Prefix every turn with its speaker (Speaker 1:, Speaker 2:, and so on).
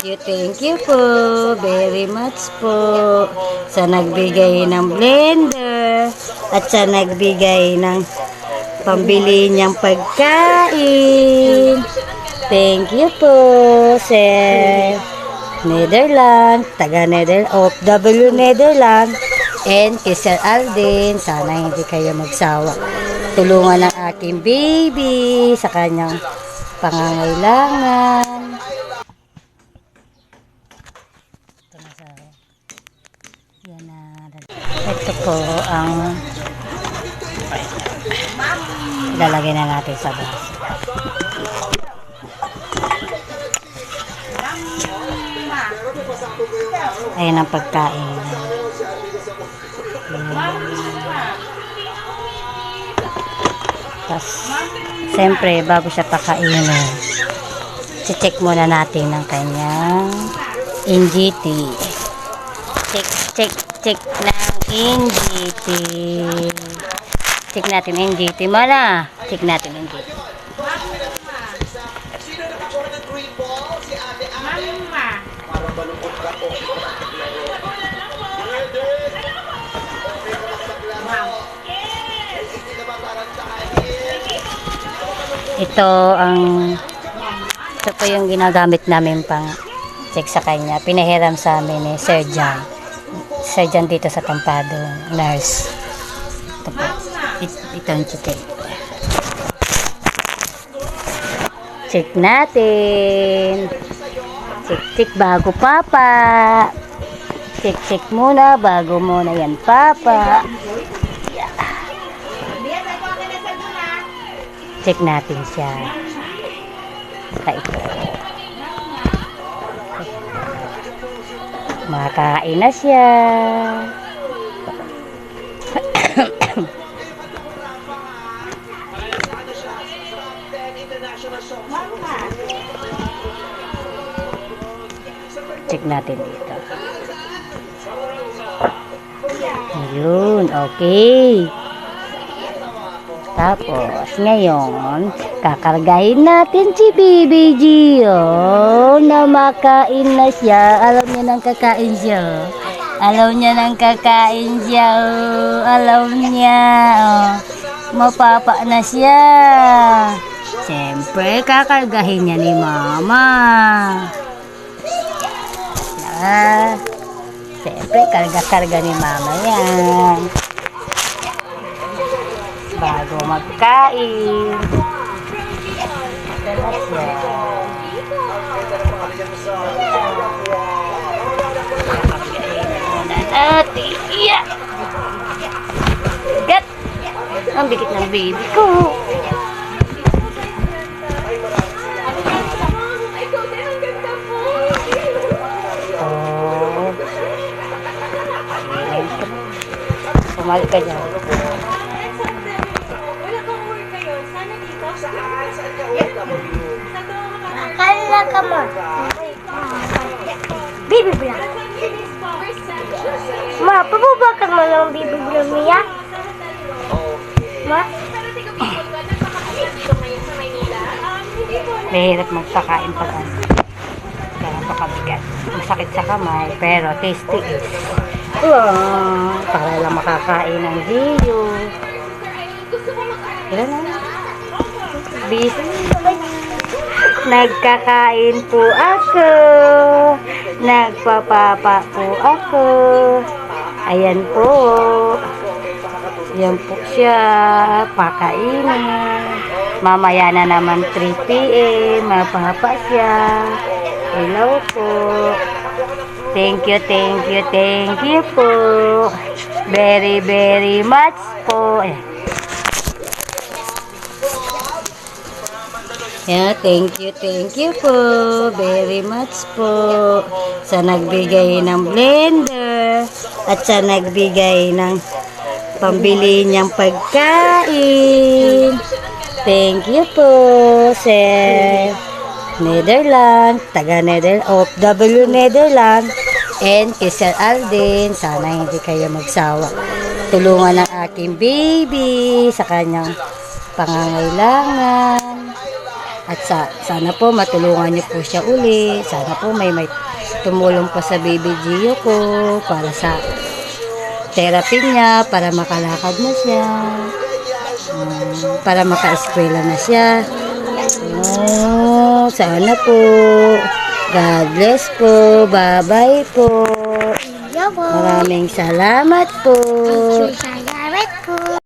Speaker 1: Thank you po. Very much po. Sa nagbigay ng blender at sa nagbigay ng pambili niyang pagkain. Thank you po, Sir Netherlands, taga OFW Netherlands, and kay Sir Alden. Sana hindi kayo magsawa. Tulungan ang aking baby sa kanyang pangangailangan. Yan na. Ito po ang lalagay na natin sa baso. Ayan ang pagkain. Tapos, siyempre, bago siya pakainin, check muna natin ng kanyang NGT. Check ng NGT. Check natin NGT. Mana? Check natin NGT. Ito po yung ginagamit namin pang check sa kanya. Pinahiram sa amin ni Sir John. Sir John dito sa Tampado, nurse. Ito po. Ito ang check. Check natin. Check bago papa. Check muna bago muna yan papa. Check natin siya. Saka ito. Makakain na siya. Check natin dito. Ayun, okay. Tapos, ngayon, kakargahin natin si Baby Gio na makain na siya. Alam niya nang kakain siya. Alam niya nang kakain siya. Alam niya. Mapapa na siya. Siyempre, kakargahin niya ni Mama. Siyempre, karga-karga ni Mama yan. Bago magkain. Ito na siya. Natin. Yeah. Gat. Ang bigat ng baby ko. Pumalik ka dyan. Akala ka mo. Baby Blanc. Ma, pabubakan mo yung Baby Blanc niya? Ma? Mahirap magpakain pag ano. Kaya napakabigat. Masakit sa kamay, pero tasty is. Para lang makakain ng Gio. Ilan na? Busy. Nagkakain po ako. Nagpapapa po ako. Ayan po. Yan po siya. Pakainin. Mamaya na naman 3 PM. Mapapa siya. Hello po. Thank you po. Very much po. Yeah, thank you po. Very much po. Sa nagbigay ng blender at sa nagbigay ng pambili niyang pagkain. Thank you po, Sir Netherlands, taga OFW Netherlands, and kay Sir Alden. Sana hindi kayo magsawa. Tulungan ang aking baby sa kanyang pangangailangan. At sana po matulungan niyo po siya uli. Sana po may tumulong pa sa baby Gio ko para sa therapy niya, para makalakad na siya, para maka-eskwela na siya. Sana po. God bless po. Bye-bye po. Maraming salamat po.